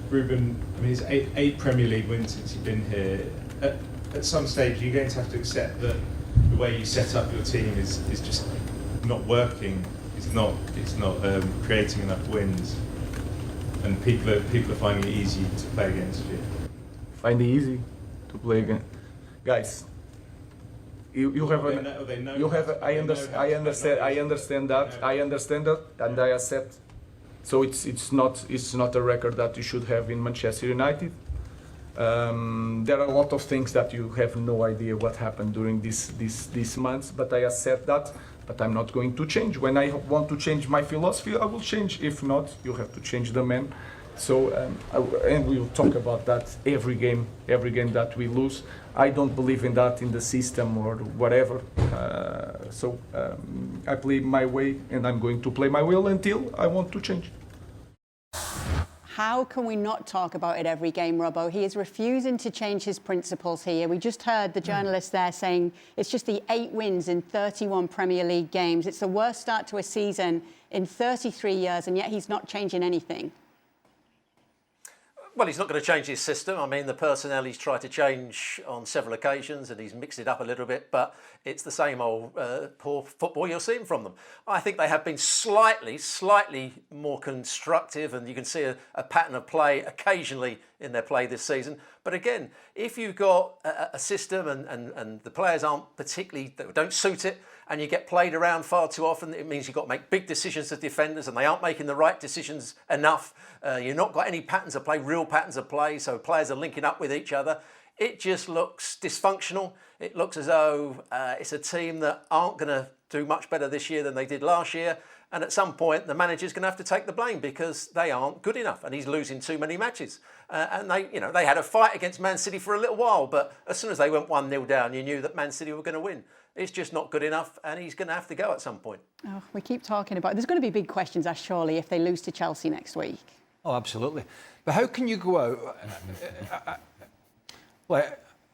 Ruben, I mean, it's eight Premier League wins since you've been here. At some stage, you're going to have to accept that the way you set up your team is just not working. It's not creating enough wins, and people are finding it easy to play against you. Find it easy to play against, guys. You have I understand that, and I accept. So it's not a record that you should have in Manchester United. There are a lot of things that you have no idea what happened during these months, but I accept that. But I'm not going to change. When I want to change my philosophy, I will change. If not, you have to change the man. So, and we will talk about that every game that we lose. I don't believe in that in the system or whatever. I play my way, and I'm going to play my will until I want to change. How can we not talk about it every game, Robbo? He is refusing to change his principles here. We just heard the journalist there saying it's just the 8 wins in 31 Premier League games. It's the worst start to a season in 33 years, and yet he's not changing anything. Well, he's not going to change his system. I mean, the personnel he's tried to change on several occasions and he's mixed it up a little bit, but it's the same old poor football you're seeing from them. I think they have been slightly more constructive, and you can see a pattern of play occasionally in their play this season. But again, if you've got a system and the players don't suit it, and you get played around far too often, it means you've got to make big decisions as defenders, and they aren't making the right decisions enough. You've not got any patterns of play, real patterns of play, so players are linking up with each other. It just looks dysfunctional. It looks as though it's a team that aren't going to do much better this year than they did last year. And at some point, the manager's going to have to take the blame because they aren't good enough, and he's losing too many matches. And they had a fight against Man City for a little while, but as soon as they went 1-0 down, you knew that Man City were going to win. It's just not good enough, and he's going to have to go at some point. Oh, we keep talking about it. There's going to be big questions asked, surely, if they lose to Chelsea next week. Oh, absolutely. But how can you go out... Well,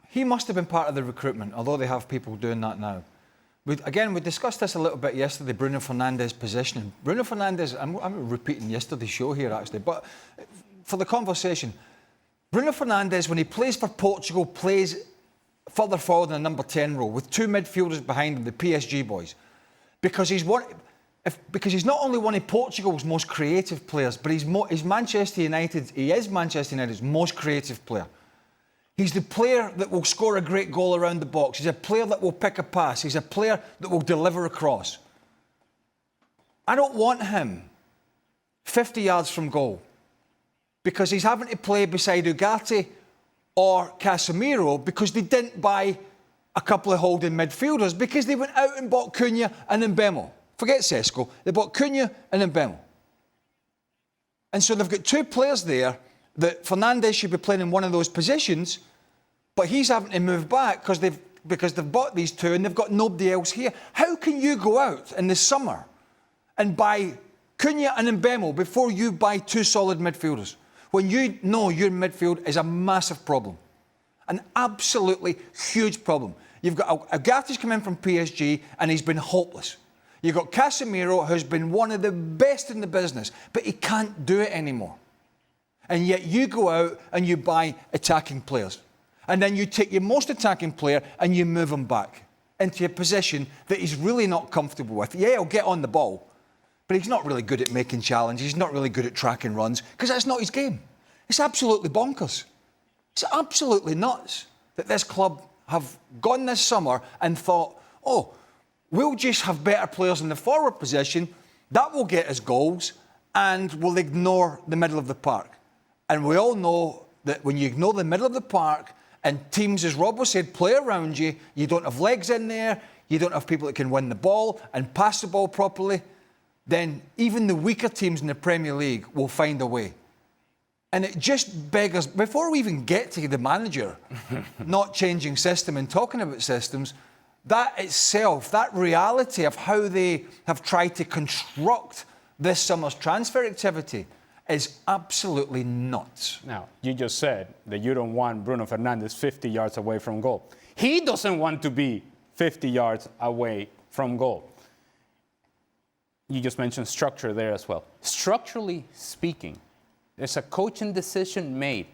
he must have been part of the recruitment, although they have people doing that now. We discussed this a little bit yesterday, Bruno Fernandes' positioning. Bruno Fernandes, I'm repeating yesterday's show here, actually, but for the conversation, Bruno Fernandes, when he plays for Portugal, plays further forward in the number 10 role with 2 midfielders behind him, the PSG boys, because he's not only one of Portugal's most creative players, but he's Manchester United's most creative player. He's the player that will score a great goal around the box. He's a player that will pick a pass. He's a player that will deliver a cross. I don't want him 50 yards from goal because he's having to play beside Ugarte or Casemiro because they didn't buy a couple of holding midfielders because they went out and bought Cunha and Mbemo. Forget Sesko. They bought Cunha and Mbemo. And so they've got 2 players there that Fernandes should be playing in one of those positions, but he's having to move back because they've bought these 2 and they've got nobody else here. How can you go out in the summer and buy Cunha and Mbemo before you buy 2 solid midfielders when you know your midfield is a massive problem? An absolutely huge problem. You've got Ugate's come in from PSG and he's been hopeless. You've got Casemiro, who's been one of the best in the business, but he can't do it anymore. And yet you go out and you buy attacking players. And then you take your most attacking player and you move him back into a position that he's really not comfortable with. Yeah, he'll get on the ball, but he's not really good at making challenges. He's not really good at tracking runs because that's not his game. It's absolutely bonkers. It's absolutely nuts that this club have gone this summer and thought, oh, we'll just have better players in the forward position. That will get us goals and we'll ignore the middle of the park. And we all know that when you ignore the middle of the park and teams, as Robbo said, play around you, you don't have legs in there, you don't have people that can win the ball and pass the ball properly, then even the weaker teams in the Premier League will find a way. And it just beggars, before we even get to the manager not changing system and talking about systems, that itself, that reality of how they have tried to construct this summer's transfer activity is absolutely nuts. Now, you just said that you don't want Bruno Fernandes 50 yards away from goal. He doesn't want to be 50 yards away from goal. You just mentioned structure there as well. Structurally speaking, there's a coaching decision made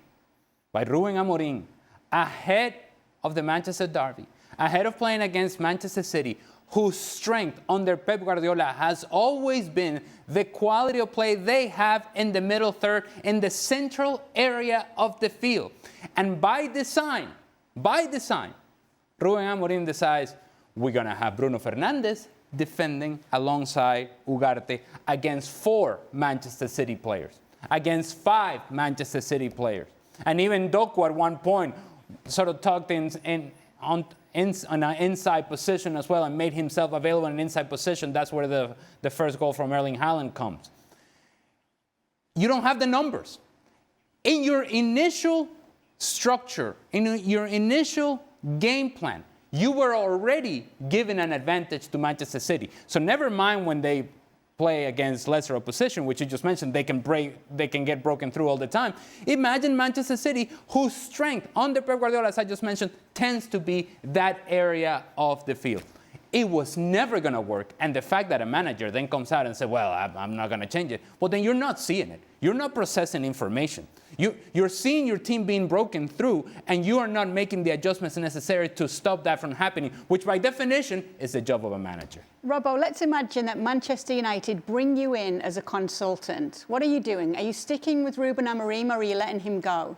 by Ruben Amorim ahead of the Manchester derby, ahead of playing against Manchester City, whose strength under Pep Guardiola has always been the quality of play they have in the middle third, in the central area of the field. And by design, Ruben Amorim decides we're going to have Bruno Fernandes defending alongside Ugarte against 4 Manchester City players, against 5 Manchester City players. And even Doku at one point sort of tucked in on an inside position as well and made himself available in an inside position. That's where the first goal from Erling Haaland comes. You don't have the numbers. In your initial structure, in your initial game plan, you were already given an advantage to Manchester City. So never mind when they play against lesser opposition, which you just mentioned, they can get broken through all the time. Imagine Manchester City, whose strength under Pep Guardiola, as I just mentioned, tends to be that area of the field. It was never going to work. And the fact that a manager then comes out and says, well, I'm not going to change it. Well, then you're not seeing it. You're not processing information. You're seeing your team being broken through, and you are not making the adjustments necessary to stop that from happening, which by definition is the job of a manager. Robbo, let's imagine that Manchester United bring you in as a consultant. What are you doing? Are you sticking with Ruben Amorim, or are you letting him go?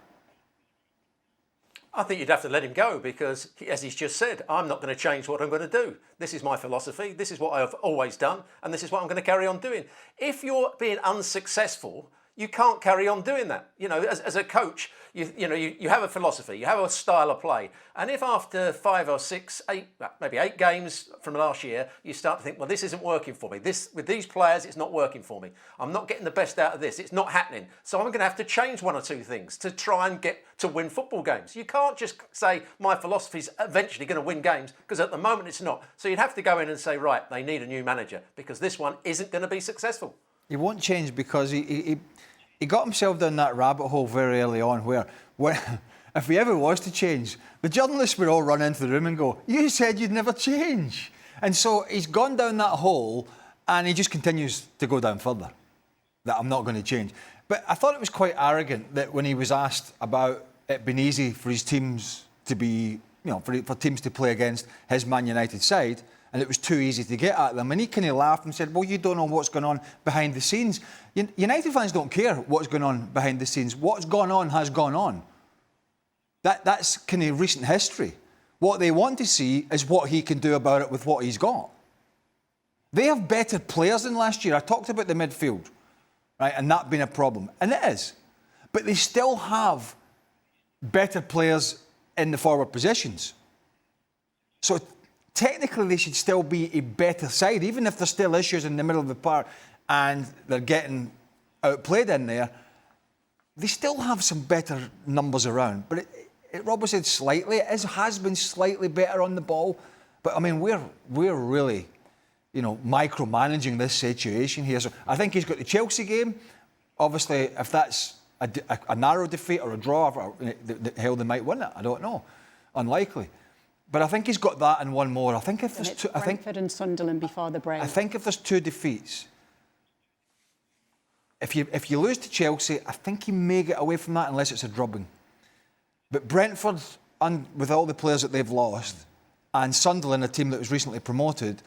I think you'd have to let him go because, as he's just said, I'm not going to change what I'm going to do. This is my philosophy. This is what I've always done, and this is what I'm going to carry on doing. If you're being unsuccessful, you can't carry on doing that. You know, as a coach, you have a philosophy, you have a style of play. And if after 5 or 6, 8, maybe 8 games from last year, you start to think, well, this isn't working for me. With these players, it's not working for me. I'm not getting the best out of this. It's not happening. So I'm going to have to change 1 or 2 things to try and get to win football games. You can't just say my philosophy is eventually going to win games, because at the moment it's not. So you'd have to go in and say, right, they need a new manager because this one isn't going to be successful. He won't change because he got himself down that rabbit hole very early on where if he ever was to change, the journalists would all run into the room and go, you said you'd never change. And so he's gone down that hole and he just continues to go down further, that I'm not going to change. But I thought it was quite arrogant that when he was asked about it being easy for his teams to be, for teams to play against his Man United side, and it was too easy to get at them. And he kind of laughed and said, well, you don't know what's going on behind the scenes. United fans don't care what's going on behind the scenes. What's gone on has gone on. That's kind of recent history. What they want to see is what he can do about it with what he's got. They have better players than last year. I talked about the midfield, right, and that being a problem. And it is. But they still have better players in the forward positions. So technically, they should still be a better side, even if there's still issues in the middle of the park and they're getting outplayed in there. They still have some better numbers around. But Rob said slightly. It has been slightly better on the ball. But I mean, we're really, micromanaging this situation here. So I think he's got the Chelsea game. Obviously, if that's a narrow defeat or a draw, hell, they might win it. I don't know. Unlikely. But I think he's got that and one more. I think if there's Brentford and Sunderland before the break. I think if there's 2 defeats, if you lose to Chelsea, I think he may get away from that unless it's a drubbing. But Brentford, and with all the players that they've lost, and Sunderland, a team that was recently promoted,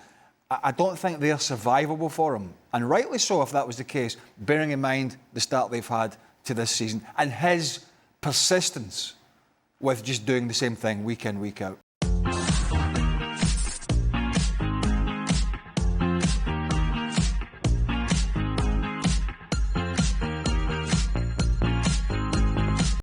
I don't think they're survivable for him. And rightly so if that was the case, bearing in mind the start they've had to this season and his persistence with just doing the same thing week in, week out.